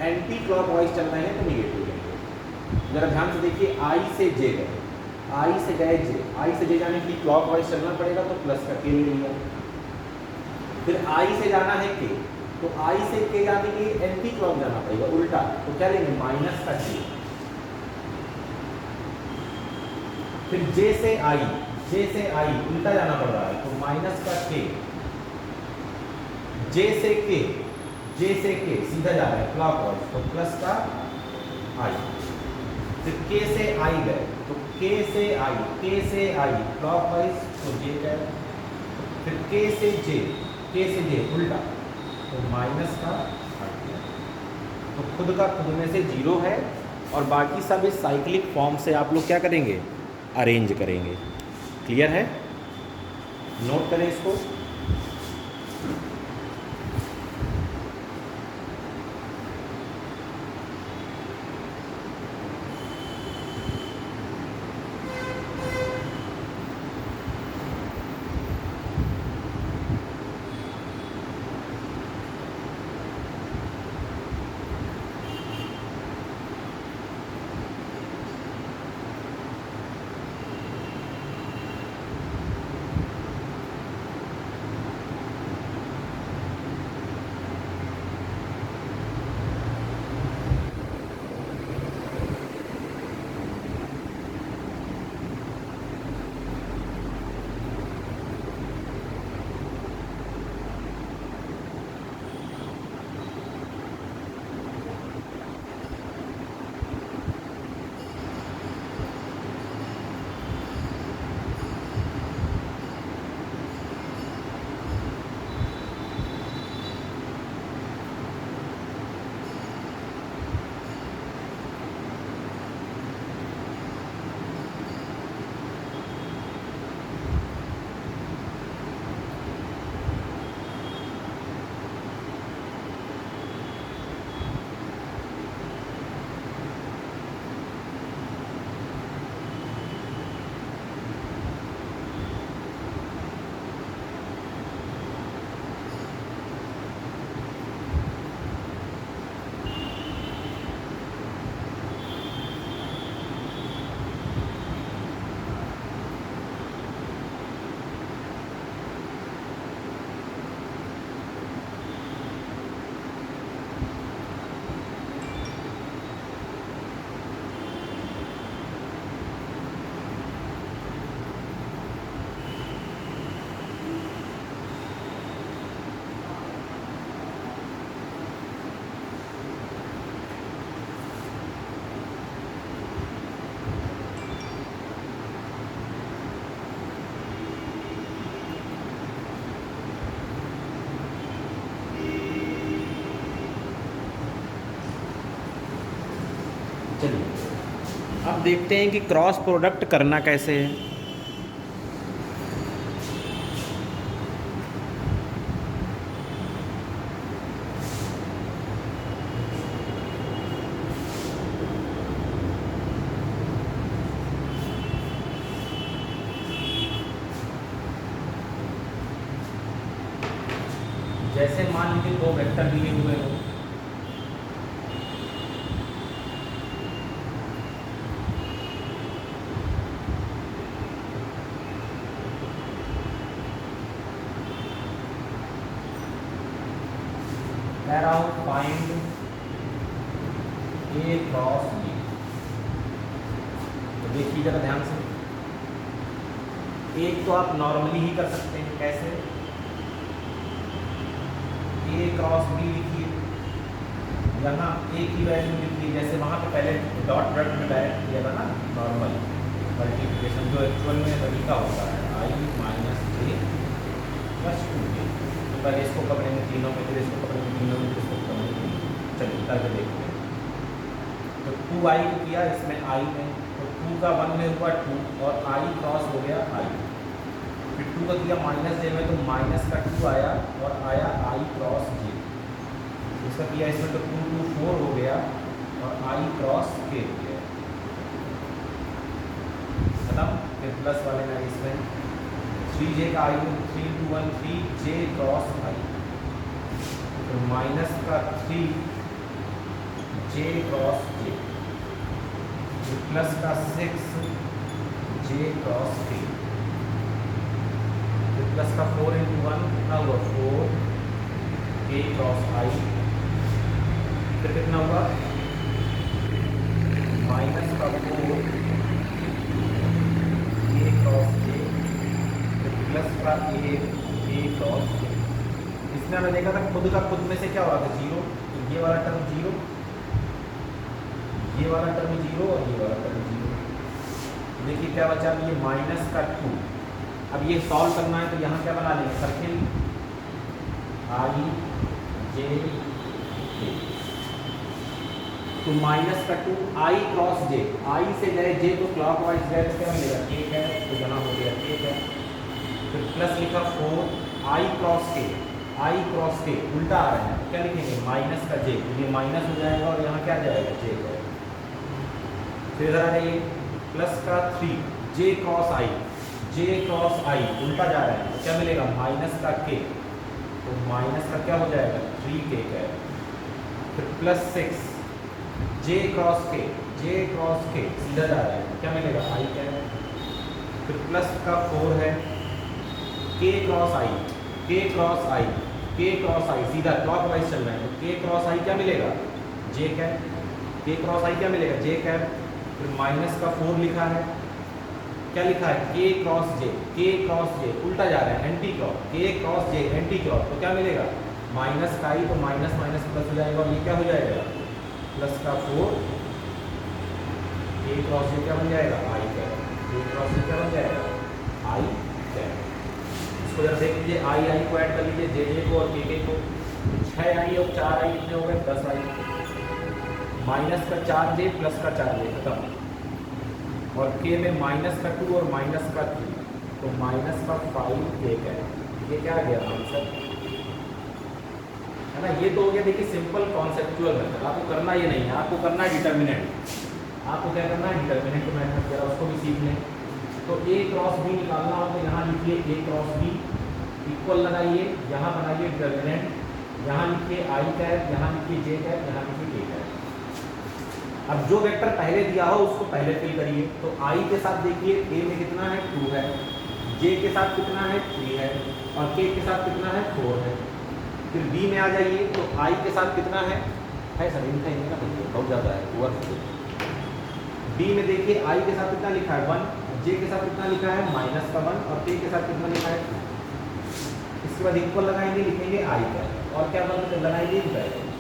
एंटी क्लॉकवाइज चल रहे हैं तो निगेटिव लेंगे। जरा ध्यान से देखिए, आई से जे गए, आई से गए जे, आई से जे जाने के लिए क्लॉकवाइज चलना पड़ेगा तो प्लस का के ले लिया। फिर आई से जाना है के, तो आई से के जाने के लिए एंटी क्लॉक जाना पड़ेगा, उल्टा, तो क्या लेंगे माइनस का के। फिर जे से आई, जे से आई उल्टा जाना पड़ रहा है तो माइनस का के। जे से के, जे से के सीधा जा रहा है क्लॉकवाइज तो प्लस का आई। फिर के से आई गए तो के से आई, के से आई क्लॉकवाइज तो जे गए। फिर के से जे, के से जे उल्टा तो माइनस का आई। तो खुद का खुद में से 0 है और बाकी सब इस साइक्लिक फॉर्म से आप लोग क्या करेंगे, अरेंज करेंगे। क्लियर है, नोट करें इसको। चलिए अब देखते हैं कि क्रॉस प्रोडक्ट करना कैसे है। जैसे मान लीजिए दो वेक्टर दिए हुए हो, कह रहा हूँ फाइंड ए क्रॉस बी। तो देखिए जरा ध्यान से, एक तो आप नॉर्मली ही कर सकते हैं, कैसे, ए क्रॉस बी लिखिए, यहाँ ए की वैल्यू लिखिए, जैसे वहाँ पे पहले डॉट प्रोडक्ट में डायरेक्ट किया था ना, नॉर्मल मल्टीप्लिकेशन जो एक्चुअल में तरीका होता है, आई माइनस ए प्लस 2ए। तो पहले इसको पकड़ेंगे तीनों में, फिर इसको पकड़ेंगे तीनों में, फिर इसको पकड़ेंगे, चलिए करके देखते हैं। तो 2i को किया इसमें i में, तो 2 का 1 में हुआ 2 और i क्रॉस हो गया i। फिर 2 का किया माइनस j में, तो माइनस का 2 आया और आया i क्रॉस j। इसका किया इसमें तो 2 2 4 हो गया और i क्रॉस k हो गया, खत्म। फिर प्लस वाले में इसमें 3j का i में 3 2 1 3j क्रॉस i, तो माइनस का 3j क्रॉस j, प्लस का 6j क्रॉस k, फिर प्लस का 4 इंटू 1 कितना हुआ 4k क्रॉस i, फिर कितना हुआ माइनस का 4k क्रॉस j, फिर प्लस का k क्रॉस j। इसमें हमने देखा था खुद का खुद में से क्या हुआ था 0, तो ये वाला टर्म 0, ये वाला टर्म 0 और ये वाला टर्म 0। देखिए क्या बचा, ये माइनस का 2। अब ये सॉल्व करना है तो यहाँ क्या बना लेंगे, सर्किल i j k, तो माइनस का 2 i क्रॉस j, i से गए j तो क्लॉकवाइज गए तो क्या मिलेगा k है, तो यहाँ हो गया k है। फिर प्लस लिखा 4 i cross k, i cross k उल्टा आ रहा है तो क्या लिखेंगे माइनस का j, तो ये माइनस हो जाएगा और यहाँ क्या जाएगा j जाएगा। फिर इधर आ जाइए प्लस का 3 j cross i, j cross i उल्टा जा रहा है तो क्या मिलेगा माइनस का k, तो माइनस का क्या हो जाएगा 3k का। फिर plus 6 j cross k, j cross k सीधा जा रहा है तो क्या मिलेगा i का। फिर प्लस का 4 है k cross i, k cross i, k cross i सीधा क्लॉकवाइज चल रहा है तो k क्रॉस i क्या मिलेगा j cap, k cross i क्या मिलेगा j कैप। फिर माइनस का 4 लिखा है, क्या लिखा है k cross j, k cross j उल्टा जा रहा है anti clock, k cross j anti clock, तो क्या मिलेगा माइनस का i, तो माइनस माइनस प्लस हो जाएगा और ये क्या हो जाएगा प्लस का 4 k क्रॉस j क्या बन जाएगा i cap, k cross j क्या बन जाएगा i कैप। इसको जरा देख लीजिए i को ऐड कर लीजिए j को और k को, 6i और 4i कितने हो गए 10i, माइनस का 4j प्लस का 4j खत्म, और k में माइनस का 2 और माइनस का 3, तो माइनस का 5k है। ये क्या आ गया आंसर, है ना। ये तो हो गया देखिए सिंपल कॉन्सेप्चुअल मेथड, आपको करना ये नहीं है, आपको करना है डिटर्मिनेंट। आपको क्या करना है डिटर्मिनेंट मेथड, जरा उसको भी सीख लें। तो a क्रॉस b निकालना हो तो यहाँ लिखिए a क्रॉस b इक्वल लगाइए, यहाँ बनाइए डिटर्मिनेंट, यहाँ लिखिए i कैप, यहाँ लिखिए j कैप, यहाँ लिखिए k कैप। अब जो वेक्टर पहले दिया हो उसको पहले फिल करिए। तो i के साथ देखिए a में कितना है 2 है, j के साथ कितना है 3 है और k के साथ कितना है 4 है। फिर b में आ जाइए तो i के साथ कितना है सर इनका इनका बहुत ज़्यादा है ओवर। b में देखिए i के साथ कितना लिखा है 1, j के साथ कितना लिखा है माइनस का 1 और k के साथ कितना लिखा है 2। इसके बाद इक्वल लगाएंगे, लिखेंगे i कैप और क्या लगाएंगे ब्रैकेट।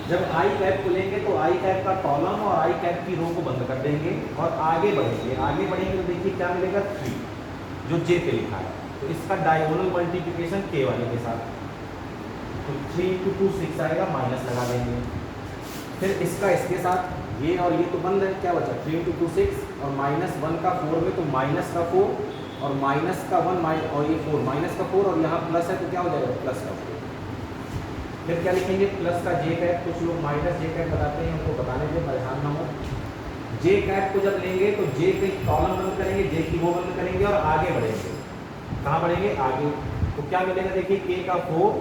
जब आई कैप खुलेंगे तो आई कैप का कॉलम और आई कैप की रो को बंद कर देंगे और आगे बढ़ेंगे। आगे बढ़ेंगे तो देखिए क्या मिलेगा 3 जो जे पे लिखा है, तो इसका डायगोनल मल्टीप्लिकेशन के वाले के साथ, तो 3 × 2 6 आएगा, माइनस लगा देंगे। फिर इसका इसके साथ ये और ये तो बंद है, क्या बचा 3 × 2 6 और माइनस 1 का 4 में तो माइनस का 4 और माइनस का 1 और ये 4 माइनस का 4 और यहाँ प्लस है तो क्या हो जाएगा प्लस का 4। फिर क्या लिखेंगे प्लस का जे कैप, कुछ लोग माइनस जे कैप बताते हैं, उनको बताने से परेशान ना हो। जे कैप को जब लेंगे तो जे के कॉलम बंद करेंगे, जे की वो बंद करेंगे और आगे बढ़ेंगे। कहाँ बढ़ेंगे आगे, तो क्या मिलेगा देखिए k का 4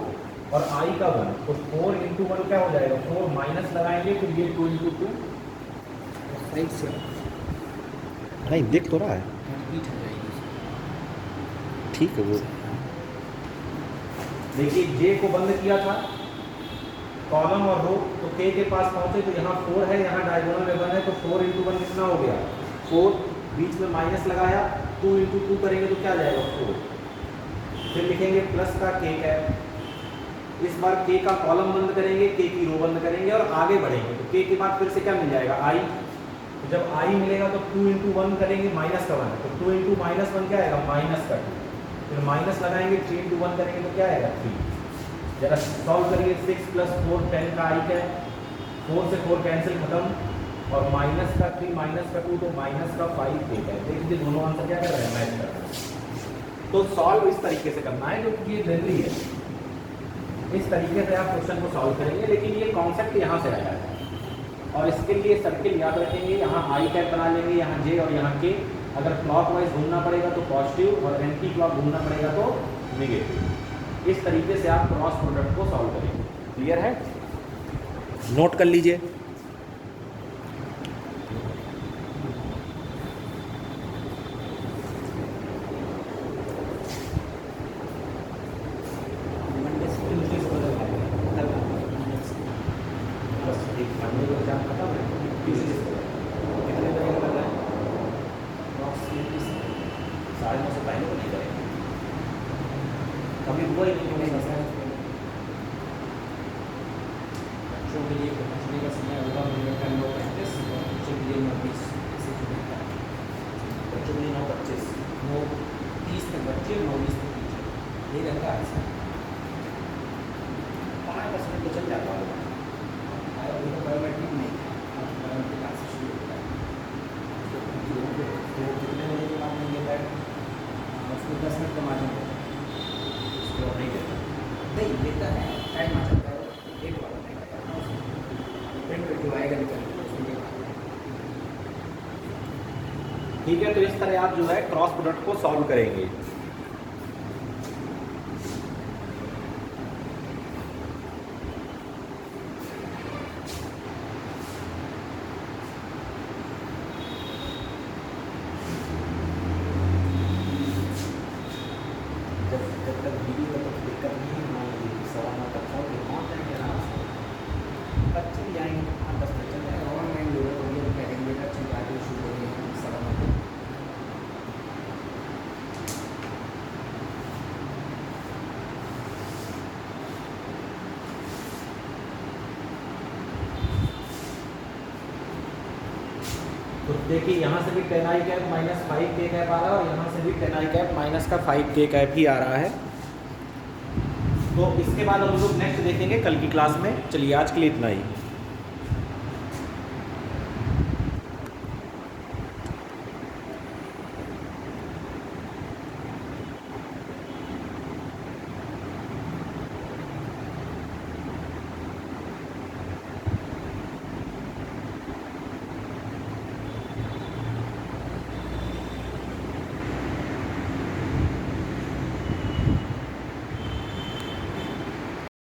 और i का 1, तो 4 × 1 क्या हो जाएगा 4, माइनस लगाएंगे तो ये 2 × 2 सही से नहीं दिख तो रहा है ठीक है। वो देखिए जे को बंद किया था कॉलम और रो, तो के पास पहुंचे तो यहाँ 4 है, यहाँ डायगोनल में 1 है, तो 4 × 1 कितना हो गया 4, बीच में माइनस लगाया, 2 × 2 करेंगे तो क्या जाएगा 4, फिर लिखेंगे प्लस का के कैप, इस बार के का कॉलम बंद करेंगे, के की रो बंद करेंगे और आगे बढ़ेंगे, तो के बाद फिर से क्या मिल जाएगा आई, तो जब आई मिलेगा तो 2 × 1 करेंगे, माइनस का 1 है, तो 2 × -1 क्या आएगा माइनस का 2, फिर माइनस लगाएंगे, 3 × 1 करेंगे तो क्या आएगा 3, जरा सॉल्व करिए, 6 + 4 10 का आई क्या है, 4 से 4 कैंसिल खत्म, और माइनस का 3 माइनस का 2 तो माइनस का 5 के है। देखिए दोनों आंसर क्या कर रहे हैं, मैच कर रहे हैं। तो सॉल्व इस तरीके से करना है, क्योंकि ये जरूरी है, इस तरीके से आप क्वेश्चन को सॉल्व करेंगे, लेकिन ये कॉन्सेप्ट यहाँ से आया है, और इसके लिए सर्किल याद रखेंगे, यहाँ आई कैप बना लेंगे, यहाँ जे और यहाँ के, अगर क्लॉकवाइज घूमना पड़ेगा तो पॉजिटिव और एंटी क्लॉक घूमना पड़ेगा तो नेगेटिव। इस तरीके से आप क्रॉस प्रोडक्ट को सॉल्व करेंगे। क्लियर है, नोट कर लीजिए। बच्चों के लिए पहुँचने का समय होगा मेरे का 9:35, बच्चों के लिए 9:20 ऐसे चलेगा। बच्चों के लिए 9:25 9:30 तक बच्चे, 9:20 तक टीचर, ये रहता है ऐसा। 5-10 मिनट तो चल जाता है, अभी तो बायोमेट्रिक नहीं था, अब बायोमेट्रिक आज से शुरू होता है। तो कितने बजे के बाद नहीं लेता है, उसको 10 मिनट का मार्जिन देता है, उसको नहीं देता, नहीं लेता है, टाइम आ जाता है, एक बार जो आएगा निकल ठीक है। तो इस तरह आप जो है क्रॉस प्रोडक्ट को सॉल्व करेंगे। जब तक वीडियो का तो दिक्कत नहीं है, सवा 9 तक पहुँच जाएंगे आराम से, बच्चे भी आएंगे तो 5-10 मिनट चल जाएगा। ऑनलाइन लोगों को ये कहेंगे अच्छी बातें शुरू हो रही हैं सलामत। तो देखिए यहाँ से भी 10i कैप -5 के कैप आ रहा है, और यहाँ से भी 10i कैप -5 के कैप ही आ रहा है। तो इसके बाद हम लोग नेक्स्ट देखेंगे कल की क्लास में। चलिए आज के लिए इतना ही।